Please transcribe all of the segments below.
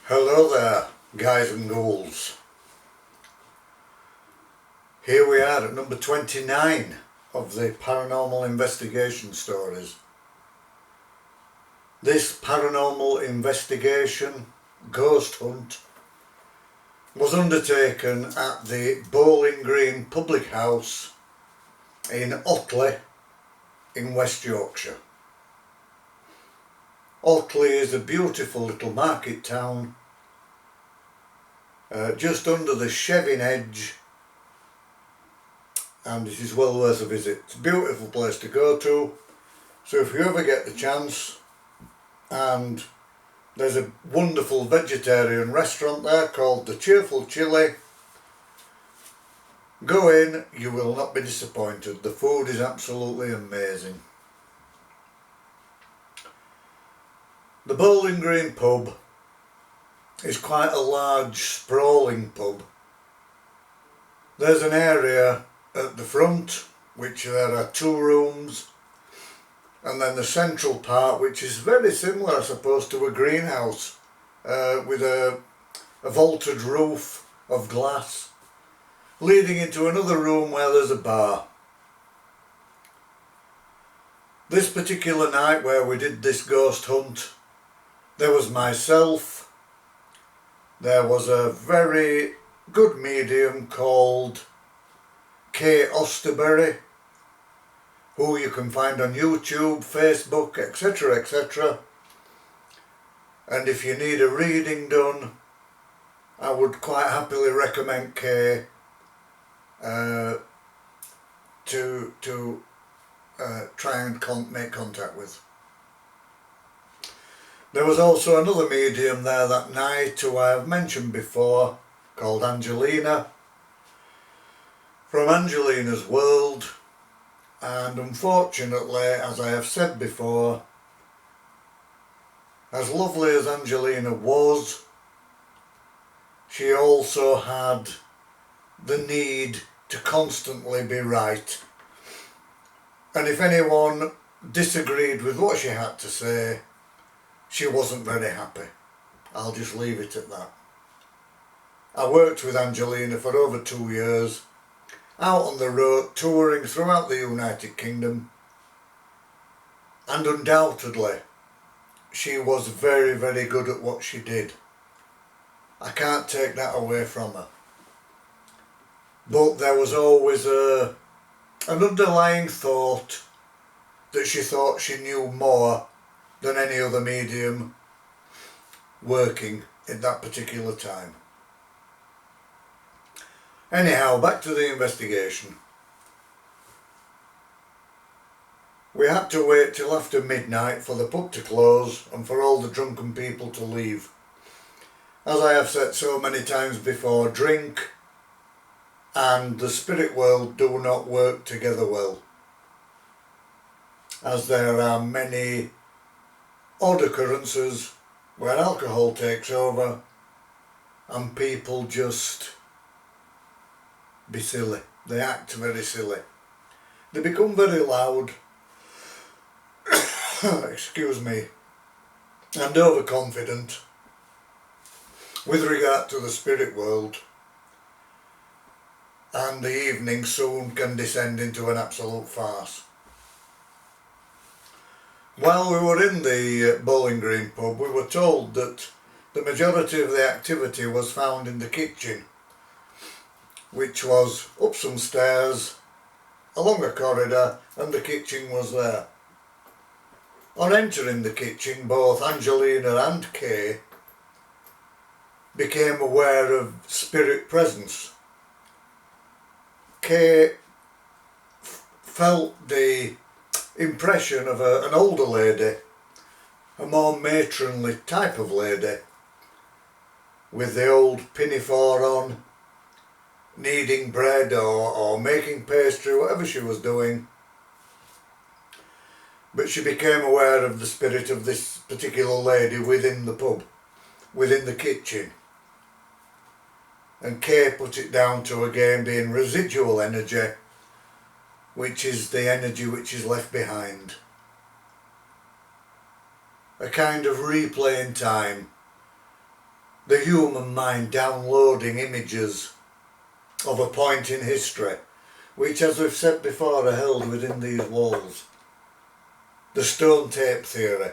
Hello there, guys and ghouls. Here we are at number 29 of the paranormal investigation stories. This paranormal investigation ghost hunt was undertaken at the Bowling Green Public House in Otley in West Yorkshire. Otley is a beautiful little market town just under the Chevin edge, and it is well worth a visit. It's a beautiful place to go to, so if you ever get the chance, and there's a wonderful vegetarian restaurant there called the Cheerful Chili. Go in, you will not be disappointed. The food is absolutely amazing. The Bowling Green pub is quite a large, sprawling pub. There's an area at the front which there are 2 rooms, and then the central part, which is very similar, I suppose, to a greenhouse with a vaulted roof of glass leading into another room where there's a bar. This particular night where we did this ghost hunt, there was myself, there was a very good medium called Kay Osterbury, who you can find on YouTube, Facebook, etc, etc. And if you need a reading done, I would quite happily recommend Kay to try and make contact with. There was also another medium there that night who I have mentioned before, called Angelina, from Angelina's World, and unfortunately, as I have said before, as lovely as Angelina was, she also had the need to constantly be right. And if anyone disagreed with what she had to say, she wasn't very happy. I'll just leave it at that. I worked with Angelina for over 2 years, out on the road, touring throughout the United Kingdom, and undoubtedly she was very, very good at what she did. I can't take that away from her. But there was always an underlying thought that she thought she knew more than any other medium working at that particular time. Anyhow, back to the investigation. We had to wait till after midnight for the pub to close and for all the drunken people to leave. As I have said so many times before, drink and the spirit world do not work together well, as there are many odd occurrences where alcohol takes over and people just be silly. They act very silly. They become very loud, excuse me, and overconfident with regard to the spirit world, and the evening soon can descend into an absolute farce. While we were in the Bowling Green pub, we were told that the majority of the activity was found in the kitchen, which was up some stairs, along a corridor, and the kitchen was there. On entering the kitchen, both Angelina and Kay became aware of spirit presence. Kay felt the impression of an older lady, a more matronly type of lady, with the old pinafore on, kneading bread or making pastry, whatever she was doing. But she became aware of the spirit of this particular lady within the pub, within the kitchen. And Kay put it down to, again, being residual energy, which is the energy which is left behind. A kind of replay in time the human mind downloading images of a point in history, which, as we've said before, are held within these walls. The stone tape theory.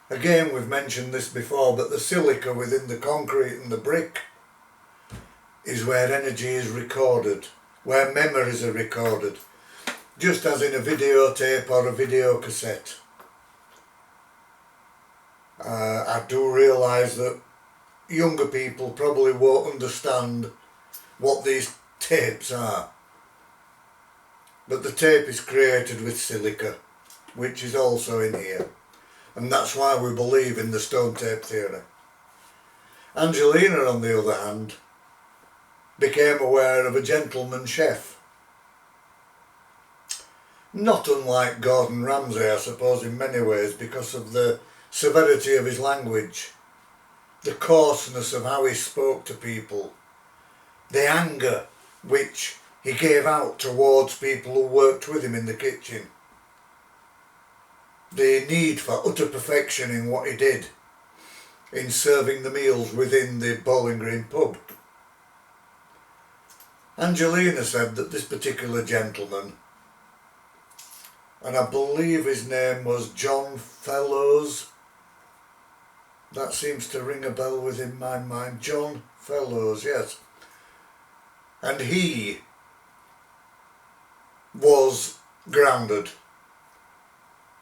Again, we've mentioned this before, but the silica within the concrete and the brick is where energy is recorded, where memories are recorded, just as in a videotape or a video cassette. I do realise that younger people probably won't understand what these tapes are, but the tape is created with silica, which is also in here, and that's why we believe in the stone tape theory. Angelina, on the other hand, became aware of a gentleman chef, not unlike Gordon Ramsay, I suppose, in many ways, because of the severity of his language, the coarseness of how he spoke to people, the anger which he gave out towards people who worked with him in the kitchen, the need for utter perfection in what he did, in serving the meals within the Bowling Green pub. Angelina said that this particular gentleman, and I believe his name was John Fellows, that seems to ring a bell within my mind, John Fellows, yes, and he was grounded.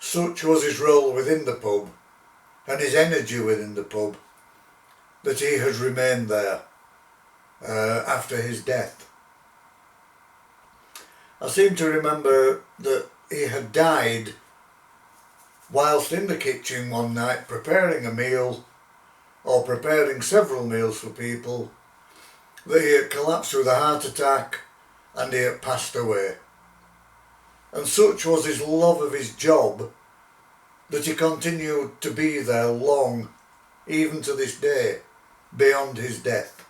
Such was his role within the pub and his energy within the pub that he had remained there after his death. I seem to remember that he had died whilst in the kitchen one night preparing a meal, or preparing several meals for people, that he had collapsed with a heart attack and he had passed away. And such was his love of his job that he continued to be there long, even to this day, beyond his death.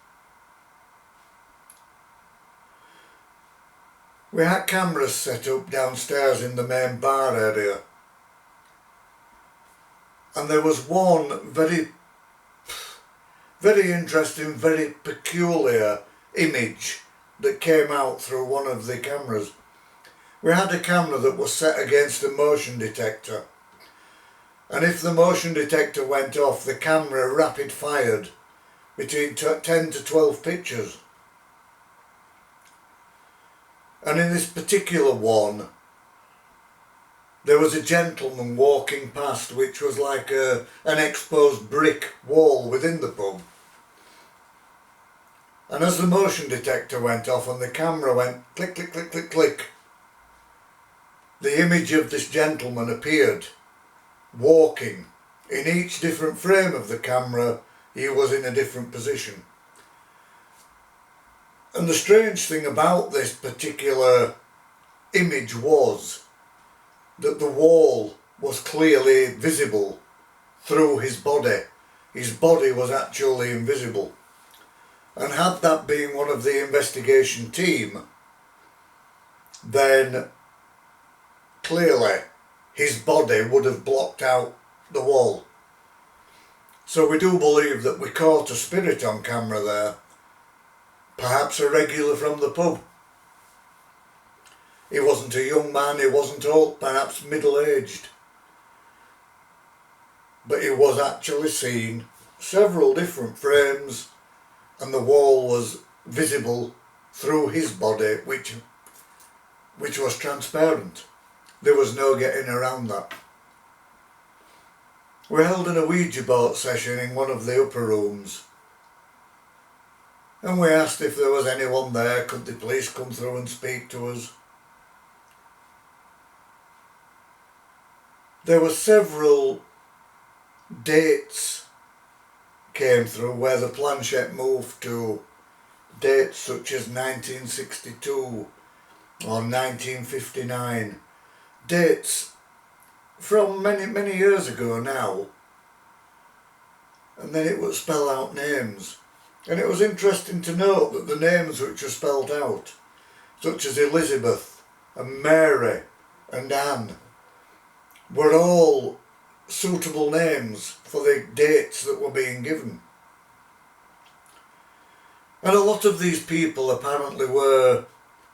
We had cameras set up downstairs in the main bar area, and there was one very interesting, very peculiar image that came out through one of the cameras. We had a camera that was set against a motion detector, and if the motion detector went off, the camera rapid fired between 10 to 12 pictures. And in this particular one, there was a gentleman walking past, which was like an exposed brick wall within the pub. And as the motion detector went off and the camera went click, click, click, click, click, the image of this gentleman appeared, walking. In each different frame of the camera, he was in a different position. And the strange thing about this particular image was that the wall was clearly visible through his body. His body was actually invisible. And had that been one of the investigation team, then clearly his body would have blocked out the wall. So we do believe that we caught a spirit on camera there, perhaps a regular from the pub. He wasn't a young man, he wasn't old, perhaps middle-aged. But he was actually seen, several different frames, and the wall was visible through his body, which was transparent. There was no getting around that. We held an Ouija board session in one of the upper rooms, and we asked if there was anyone there, could the police come through and speak to us. There were several dates came through where the planchette moved to dates such as 1962 or 1959, dates from many years ago now, and then it would spell out names. And it was interesting to note that the names which were spelled out, such as Elizabeth and Mary and Anne, were all suitable names for the dates that were being given. And a lot of these people apparently were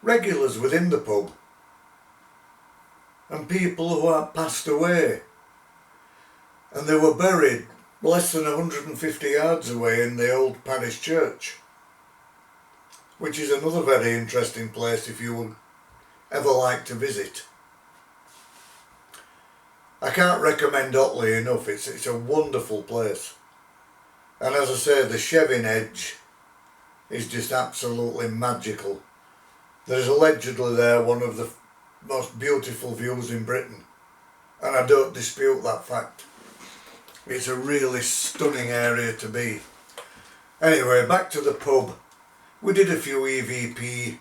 regulars within the pub, and people who had passed away, and they were buried less than 150 yards away in the old parish church, which is another very interesting place if you would ever like to visit. I can't recommend Otley enough. It's a wonderful place. And as I say, the Chevin edge is just absolutely magical. There's allegedly there one of the most beautiful views in Britain, and I don't dispute that fact. It's a really stunning area to be. Anyway, back to the pub. We did a few EVP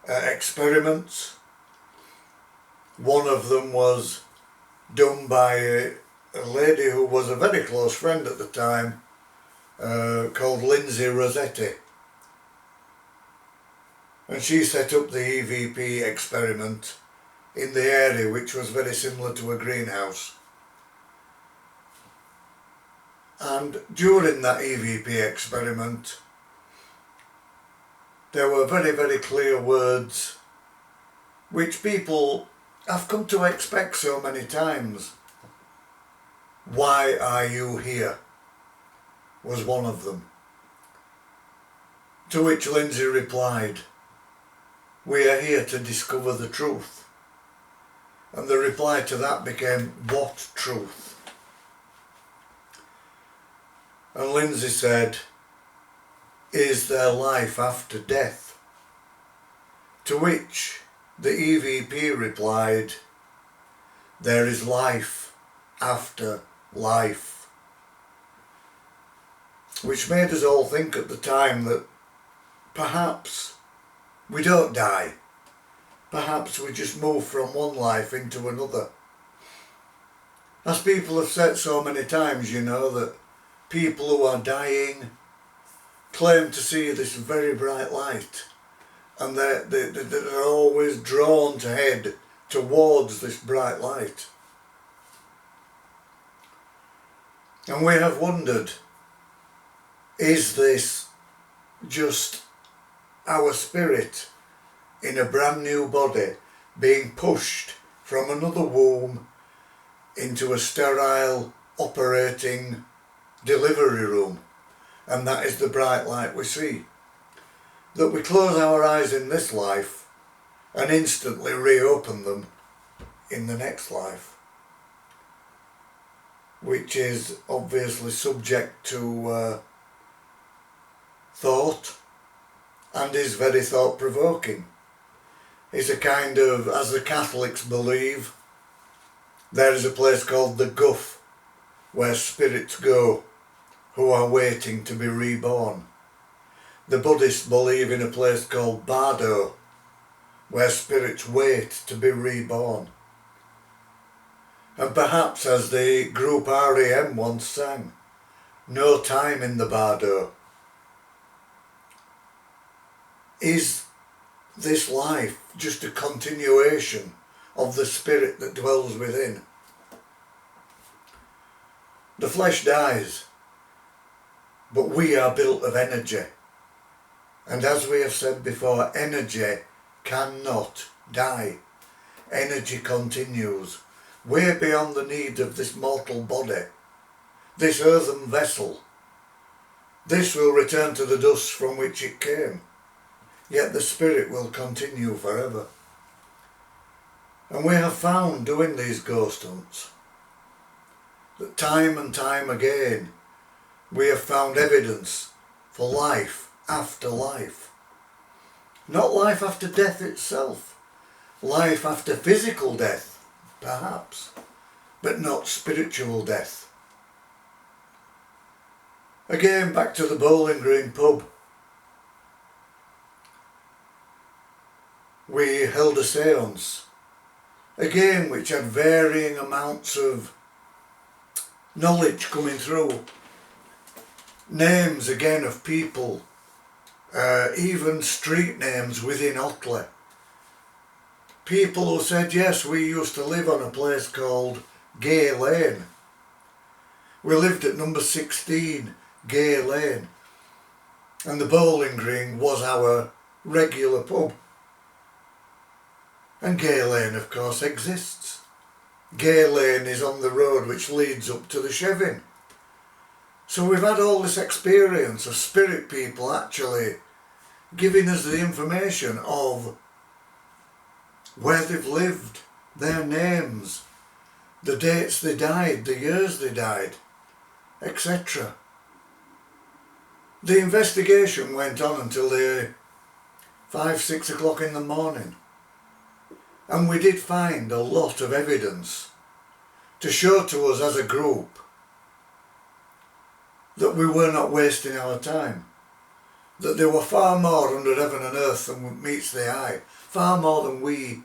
experiments. One of them was done by a lady who was a very close friend at the time, called Lindsay Rossetti. And she set up the EVP experiment in the area, which was very similar to a greenhouse. And during that EVP experiment, there were very, very clear words which people have come to expect so many times. "Why are you here?" was one of them. To which Lindsay replied, "We are here to discover the truth." And the reply to that became, "What truth?" And Lindsay said, "Is there life after death?" To which the EVP replied, "There is life after life." Which made us all think at the time that perhaps we don't die. Perhaps we just move from one life into another. As people have said so many times, you know, that people who are dying claim to see this very bright light, and they're always drawn to head towards this bright light. And we have wondered, is this just our spirit in a brand new body being pushed from another womb into a sterile operating delivery room, and that is the bright light we see? That we close our eyes in this life and instantly reopen them in the next life, which is obviously subject to thought and is very thought-provoking. It's a kind of, as the Catholics believe, there is a place called the Guff where spirits go who are waiting to be reborn. The Buddhists believe in a place called Bardo where spirits wait to be reborn. And perhaps, as the group REM once sang, "No time in the Bardo." Is this life just a continuation of the spirit that dwells within? The flesh dies, but we are built of energy. And as we have said before, energy cannot die. Energy continues, way beyond the need of this mortal body, this earthen vessel. This will return to the dust from which it came, yet the spirit will continue forever. And we have found, doing these ghost hunts, that time and time again we have found evidence for life after life. Not life after death itself, life after physical death, perhaps, but not spiritual death. Again, back to the Bowling Green pub. We held a séance, again, which had varying amounts of knowledge coming through. Names again of people, even street names within Otley. People who said, yes, we used to live on a place called Gay Lane. We lived at number 16 Gay Lane. and the bowling green was our regular pub. And Gay Lane, of course, exists. Gay Lane is on the road which leads up to the Chevin. So we've had all this experience of spirit people actually giving us the information of where they've lived, their names, the dates they died, the years they died, etc. The investigation went on until the 5-6 o'clock in the morning, and we did find a lot of evidence to show to us as a group that we were not wasting our time, that there were far more under heaven and earth than meets the eye, far more than we,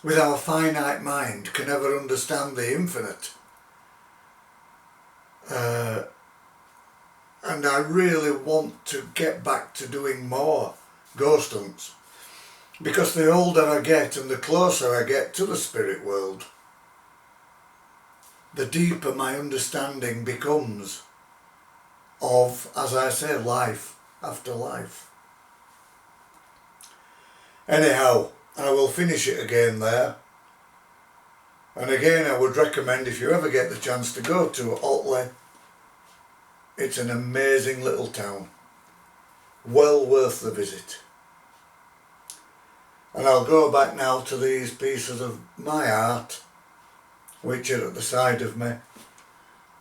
with our finite mind, can ever understand the infinite. And I really want to get back to doing more ghost hunts, because the older I get and the closer I get to the spirit world, the deeper my understanding becomes of, as I say, life after life. Anyhow, I will finish it again there. And again, I would recommend, if you ever get the chance, to go to Otley. It's an amazing little town, well worth the visit. And I'll go back now to these pieces of my art, which are at the side of me.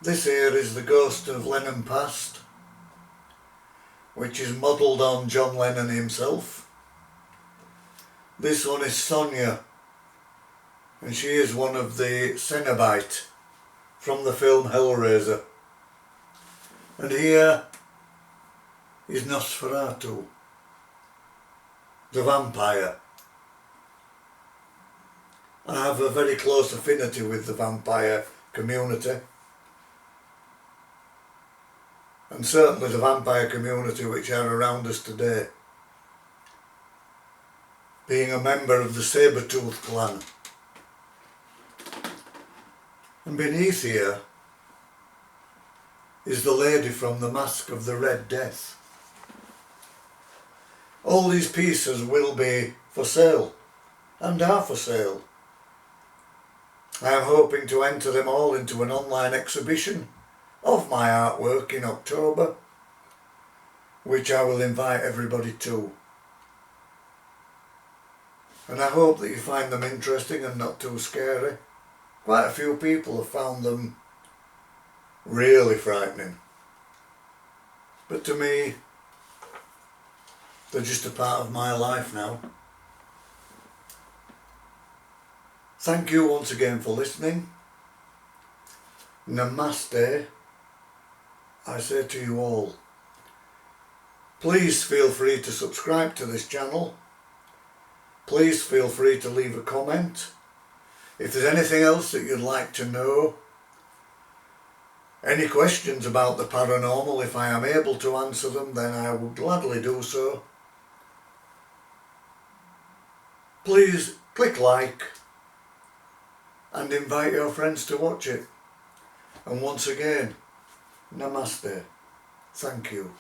This here is the ghost of Lennon Past, which is modelled on John Lennon himself. This one is Sonia, and she is one of the Cenobite from the film Hellraiser. And here is Nosferatu, the vampire. I have a very close affinity with the vampire community, and certainly the vampire community which are around us today, being a member of the Sabertooth clan. And beneath here is the lady from the Mask of the Red Death. All these pieces will be for sale, and are for sale. I am hoping to enter them all into an online exhibition of my artwork in October, which I will invite everybody to. And I hope that you find them interesting and not too scary. Quite a few people have found them really frightening. But to me, they're just a part of my life now. Thank you once again for listening. Namaste, I say to you all. Please feel free to subscribe to this channel. Please feel free to leave a comment. If there's anything else that you'd like to know, any questions about the paranormal, if I am able to answer them, then I will gladly do so. Please click like and invite your friends to watch it. And once again, namaste. Thank you.